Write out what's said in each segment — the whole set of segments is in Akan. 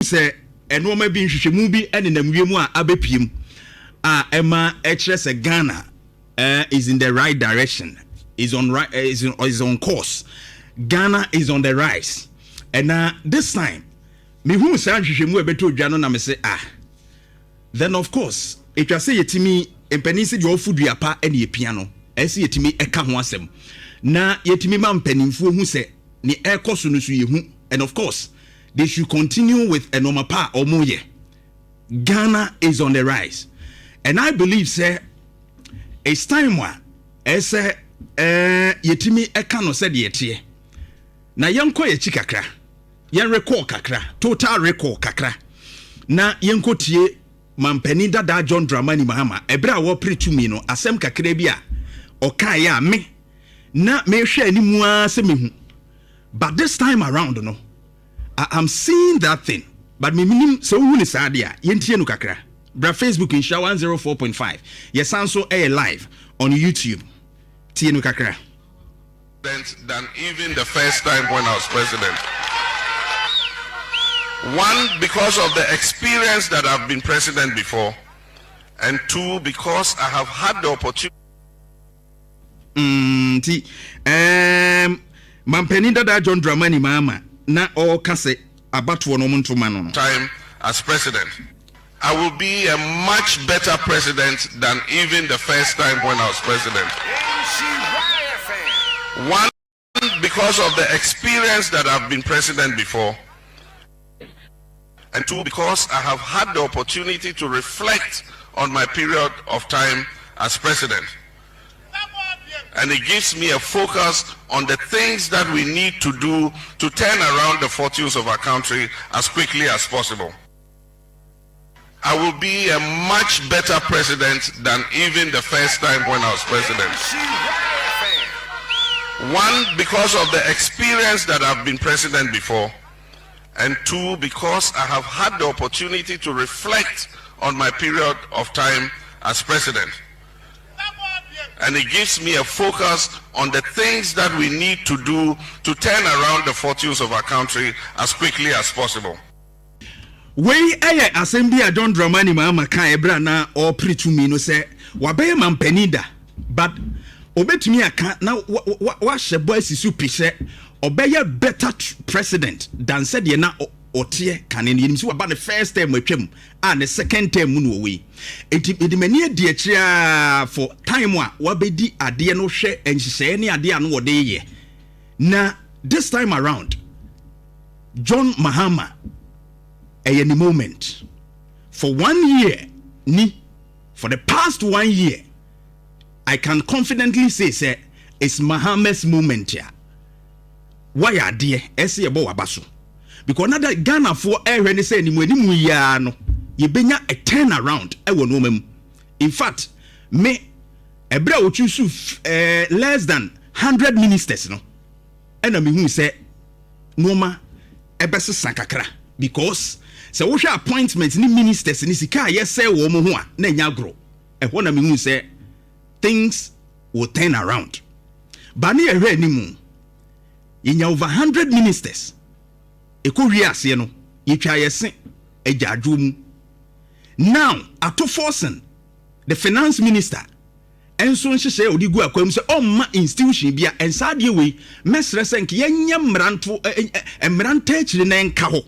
say eno ma bi nhwehwemu bi ene namwiemu a abepiem ema ekire Ghana is in the right direction, is on course. Ghana is on the rise. And this time me hu say nhwehwemu ebeto dwa no na me say then of course it was say yetimi empanisi de ofudua pa ene yepia no ese yetimi eka ho asem na yetimi ma mpanimfo hu say ni ekoso no so yehu. And of course they should continue with a normal pa or more. Ghana is on the rise. And I believe, sir, it's time yetimi ekano said yetie. Na yanko ye chikakra. Yan record kakra. Total record kakra. Na yanko tie mampeni dada John Dramani Mahama. Ebra wo pretu mi no asem kakra bi a oka ya me. Na me hwe ani mu asem. But this time around no, I'm seeing that thing, but me minim so who is adia yentie no kakra. Bra Facebook in Nhyira 104.5. Yes, also a live on YouTube. Tie no kakra. Than even the first time when I was president. One, because of the experience that I've been president before, and two, because I have had the opportunity. Mampeni dada John Dramani Mahama na o kase abatu no muntu mano time as president. I will be a much better president than even the first time when I was president. One, because of the experience that I've been president before, and two, because I have had the opportunity to reflect on my period of time as president. And it gives me a focus on the things that we need to do to turn around the fortunes of our country as quickly as possible. I will be a much better president than even the first time when I was president. One, because of the experience that I've been president before, and two, because I have had the opportunity to reflect on my period of time as president. And it gives me a focus on the things that we need to do to turn around the fortunes of our country as quickly as possible. We assembly John Dramani Mahama kan ebra na or preach to me no say wabeye mampenida, but obetumi aka na wa shebo asisu pise obeye better president than said ye na otie kanen yin si about the first time atwam and the second time mu no we edimani adi akira for time a wabedi ade no hwe enhyehyɛ ne ade ano wode ye na this time around John Mahama any moment for 1 year for the past 1 year I can confidently say it's Mahama's moment here. Why are dear ese ebo wabaso because another Ghana for when say ni mu ya no ye benya a turn around e wo no mem. In fact me ebra o choose less than 100 ministers no and me hu say no ma ebese sankakra because say wo hwe appointment ni ministers ni sika ye say wo mo ho a na nya gro e ho na me hu say things will turn around ba na ye hwe ni mu ye over 100 ministers ekowi ase no yetwa yese agyaadwo mu now ato forcing the finance minister enso nhyehyɛ odigu akwam sɛ ɔmma institution bia ensade we mesrɛ sɛ nke yenya mmranto mmranta akiri na enka ho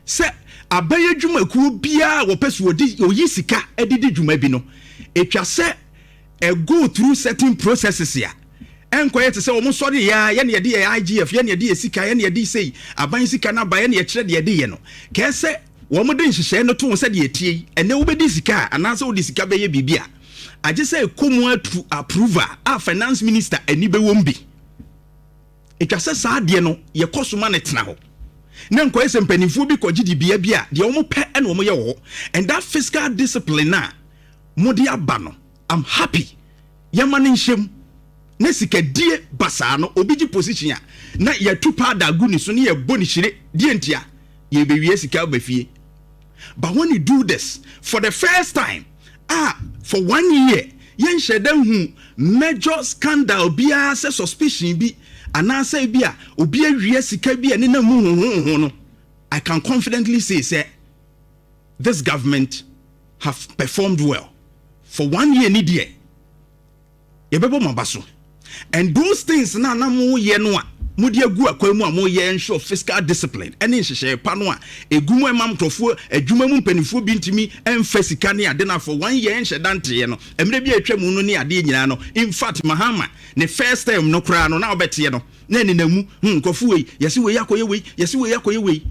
sɛ abaye dwumakuo bia wɔpɛso oyi sika edidi dwuma bi no etwa sɛ go through certain processes ya enkoye te se o mo sori ya ye ne ye de IGF ye ne ye de sika ye ne ye de sei aban sika na ba ye ne ye kire de ye de ye no ke se wo mo de nhyehyɛ no to se de etie ene wo be di sika anase wo di sika be ye bibia age se komu atu approval a finance minister ani be wom bi etwa se saa de no ye kosoma ne tena ho na nkoye se mpanimfo bi kɔgye di bia bia de wo mo pɛ ene wo mo ye wo and that fiscal discipline na mo de aba no I'm happy ye mane nhyem na sika die basa no obi gi position a na ye tu pada gu ni so ne ye boni hire die ntia ye bewie sika ba fie. But when you do this for the first time for 1 year yen shedam hu major scandal bia se suspicion bi anase bia obi awie sika bia ne na mu hu no I can confidently say this government have performed well. For 1 year, nidia. Yebebo mabaso. And those things na mo ye no a mudia gu akwemu a mo ye ensure fiscal discipline. Ene nhyehyɛ pa no a egumu emam krofo adwuma mu mpanifo bi ntimi emfa sika ne ade na for 1 year enhye dante no. Emre bi atwa mu no ne ade nyina no. In fact, Mahama ne first time no kra no na obete no. Na ni namu nkofo wei yesi wei akoye wei yesi wei akoye wei.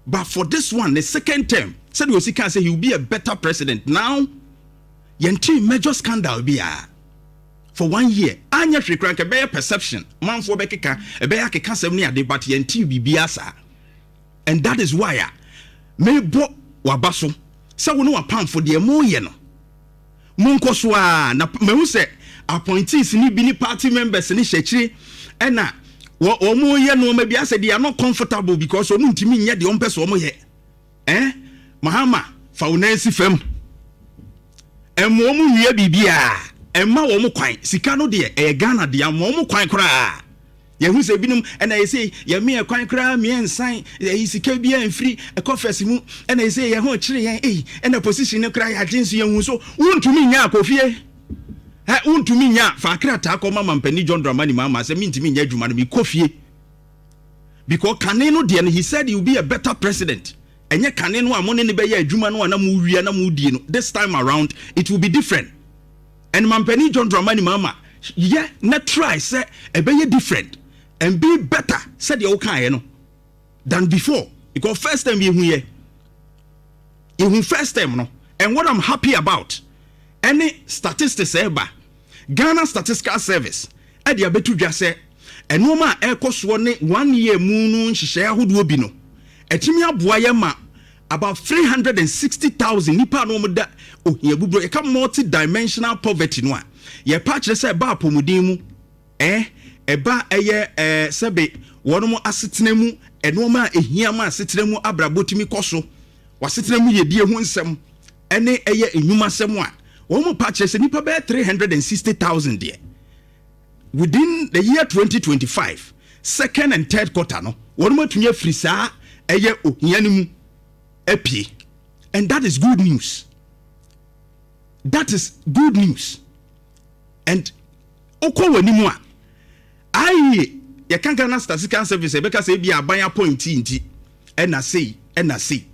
But for this one, the second term, said we can say he will be a better president. Now, yenti major scandal be for 1 year. Anya shikrank a better perception. Man for bekeka a better kekasem ni ade but yenti bibiasa. And that is why me bo wabaso. Sa wono apam for the mo ye no. Monko so na me hu se appointees ni bi ni party members ni hyekyire ena omo ye no maybe I said they are not comfortable because omo ntimi nya de omo pese omo ye Mahama faunansi fam emo omo wie bibia emma omo kwan sika no de Ghana de am omo kwan kra ye hu se binum ena ye say ye me kwan kra me ensan ye sika bia enfiri ekofesi mu ena ye say ye ho kire yen ena position ne kra ya jinsu ye hu so wontumi nya akofie untumi nya fa krata ko mama mpani John Dramani Mahama say me ntimi nya adwuma no me kofie because kane no de he said he will be a better president enye kane no amone ne be ya adwuma no na mu wie na mu die no this time around it will be different and mampani John Dramani Mahama na try say e be different and be better said you kan no than before because first time you first time no. And what I'm happy about any statistics ever Ghana Statistical Service e dia betu dwa se enoma ekoso ne 1 year mu no nhyehyɛ ahodo bi no etimi aboa ye ma about 360,000 nipa no mo da ohia bubro e ka multi-dimensional poverty no a ye pa kire se ba apomudin mu eba eye sebe wono asetena mu enoma ehia ma asetena mu abrabotimi koso wasetena mu ye die hu nsem ene eye enwuma sem a womo pa kire se nipa be 360,000 there within the year 2025 second and third quarter no wono matunya firi saa eye ohia ni mu epie and that is good news. That is good news. And okwo wani mu a aye ye kan Ghana Statistical Service e beka say bia aban point nti na say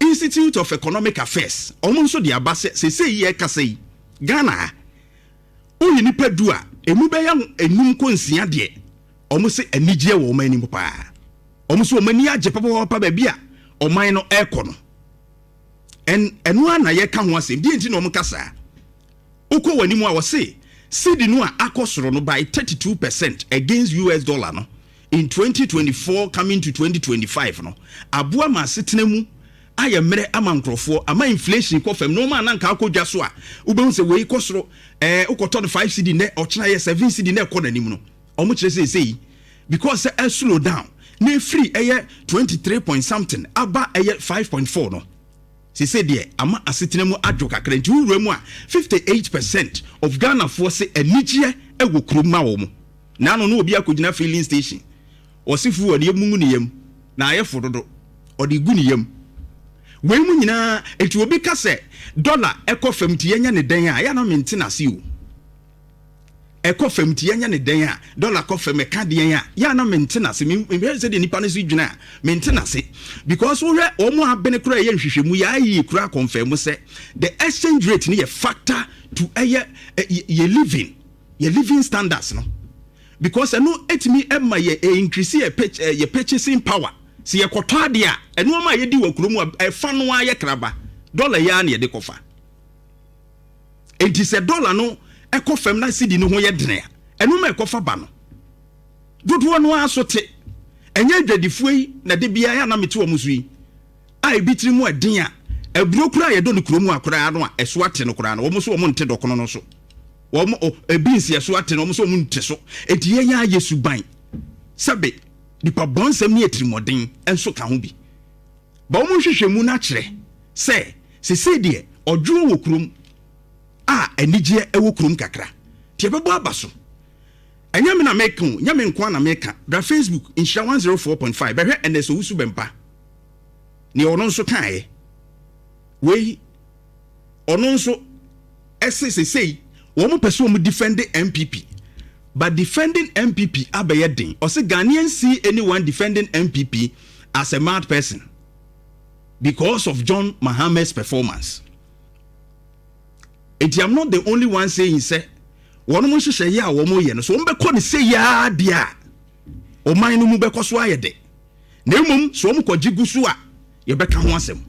Institute of Economic Affairs omo nso de abase say ye ka say Ghana oyi ni pedu a emu be ya enum konsia de omo say anigye wo mani mu pa omo so mani age papa ba bia oman no ekono enu ana ye ka ho asem di nti no mo kasa uko wani mu a wo say cedi no a akosoro no by 32% against US dollar no in 2024 coming to 2025 no aboa ma setena mu aye mere amankrofo ama inflation ko fam no ma na nka akodwa so a ubehun se we kosoro ukoto 5 cedi ne ochena ye 7 cedi ne ko nanim no omo kire say because e slow down ne free eye 23 point something aba eye 5.4 no se say there ama asetena mu adwo kakra nti wura mu a 58% of Ghana for say anigye ewo kroma wo mu na no obi akogina filling station osifu ode mungu ne yam na aye fododo ode gu ne yam we mu nyina eti obi ka se dollar ekofam ti yenya ne den a ya na maintenance o ekofam ti yenya ne den a dollar kofam ka den a ya na maintenance me say the nipa no so dwuna maintenance because we omo abene kura ye nhwehwemu ya yi kura confirm say the exchange rate ni ye factor to ye living standards no because no etimi emma ye increase ye purchasing power si ye kotwa de a eno ma ye di wakuromu fa no aye kraba dollar ya na ye de kofa enti se dollar no ekofam na cedi no ho ye dene a eno ma ekofa ba no dodo no asote enye adwadifo yi na de bia ya na mete wo musu yi ai bitiri mu adin a aburo kura ye do no kuromu akura no a eso ate no kura no wo so wo nte dokono no so wo ebinsi eso ate no wo so wo nte so eti ye nya yesu ban sabe nipa bonsam ne etirimoden enso ka ho bi ba wo hwehwemu na kire se de odwo wo kurom a anigye ewo kurom kakra tie bebo abaso anyame na meka nyame nko na meka bra Facebook Nhyira 104.5 behwe NSO usu bempa ne ɔno nso kae wei ɔno nso ɛsesesei wɔn pɛ so wɔn defend MPP but defending MPP abɛyɛ den ɔsɛ Ghanaians see anyone defending MPP as a mad person because of John Mahama's performance. I'm not the only one saying say one mo hyehyɛ ya wo mo yɛ no so wo bɛkɔ ne say ya dia o man no mu bɛkɔ so ayɛ de na mmom so wo kɔgye gu so a ye bɛka ho asɛm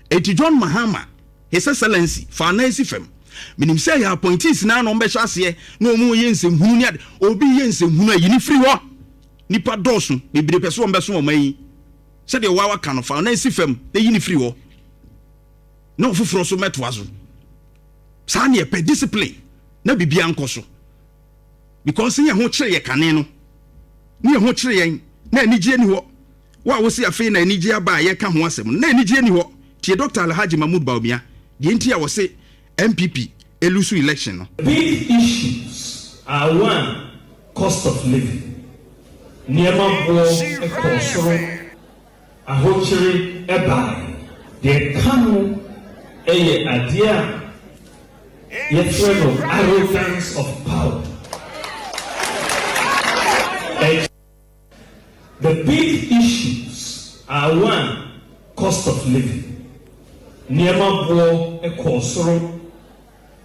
enti John Mahama His Excellency fa na esi fam minim say ya appointees na no mbɛhyɛ aseɛ na o mu yɛ nsɛmhunu ne obi yɛ nsɛmhunu a yini firi hɔ nipa dɔɔso bebre pɛ so mbɛso o man yi sɛ de wa ka no fa na esi fam na yini firi hɔ na ofufuro so mɛtoa so saa ne yɛpɛ discipline na bibia nkɔ so because yɛ ho kyerɛ yɛ kane no ne yɛ ho kyerɛ yɛn na anigye ni hɔ wa wo si afei na anigye aba yɛ ka ho asɛm na anigye ni hɔ tie Dr. Alhaji Mahmoud Bawumia deɛ nti a wɔ se MPP elusu election no. Big issues are one, cost of living. Nneɛma boɔ ɛkɔ soro ahokyere ɛbaa deɛ ka no ɛyɛ adeɛ a yɛfrɛ no arrogance of power. The big issues are one, cost of living. Nneɛma boɔ ɛkɔ soro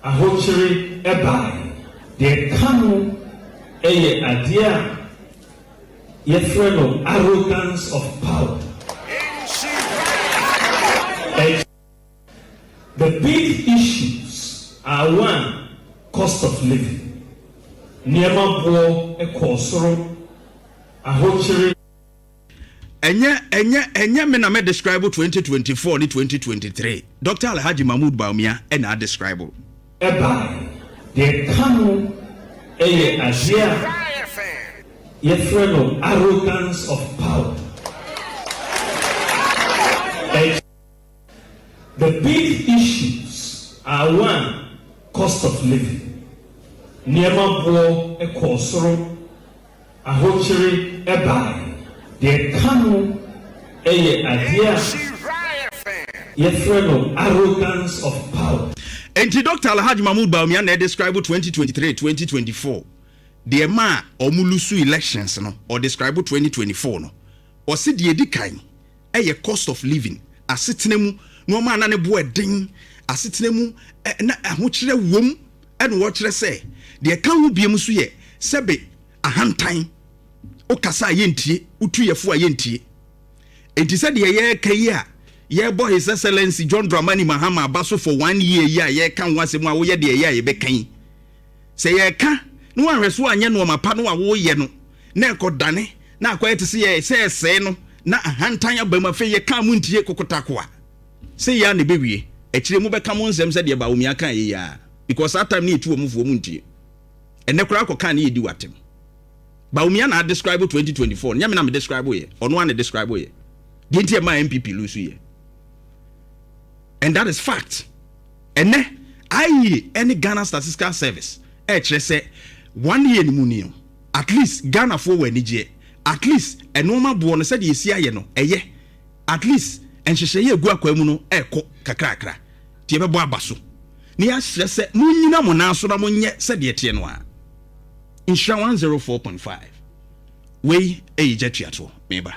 ahokyere ɛbaa deɛ ka no ɛyɛ adeɛ a yɛfrɛ no arrogance of power. The big issues are one, cost of living. Nneɛma boɔ ɛkɔ soro ahokyere. Enye me na me describe 2024 ni 2023. Dr. Alhaji Mahmoud Bawumia na describe. Eba de kanu eye adia yefrɛ no arrogance of power. The big issues are one, cost of living. Nneɛma boɔ ɛkɔ soro ahokyere ɛbaa deɛ ka no ɛyɛ adeɛ a yɛfrɛ no arrogance of power. Enti Dr. Alhaji Mahmoud Bawumia na describe 2023-2024 deɛ ma ɔmulusu elections no or describe 2024 no ɔse deɛ di kan ɛyɛ cost of living asetena mu no ma na ne bo ɛden asetena mu na ahokyerɛ wom ɛna wɔkyerɛ sɛ deɛ ka ho biem so yɛ sɛbe ahantan okasa yentie utu yefo yentie enti sɛ de ye kai a ye boy His Excellency John Dramani Mahama abaso for 1 year ya ye kan wasem a wo ye de ye be kan sɛ ye ka no anhweso anye no mapa no a wo ye no na ekodane na akwai te sɛ ye sɛ no na ahantan abam afa ye kan mu ntie kokotako a sɛ ya ne bewie akire mu bɛka mo nsɛm sɛ de ba omi aka ye ya because that time ne etu omufuo mu ntie ene kora akɔka ne yedi watem. Bawumia na describe 2024. Nyame na me describe ye. Ono na describe ye. The entire my MPP lose ye. And that is fact. And any Ghana Statistical Service kyerɛ sɛ 1 year ni mu ni at least Ghana for we nije. At least a normal bo no said ye sia ye no ɛyɛ at least enhyehyɛ ye gu akwa mu no ɛkɔ kakrakra. Tie bɛbɔ abaso. Ni ahyɛ sɛ munyina mo na so na monyɛ sɛ de tie no a. Nhyira 104.5. We ejatuato meba.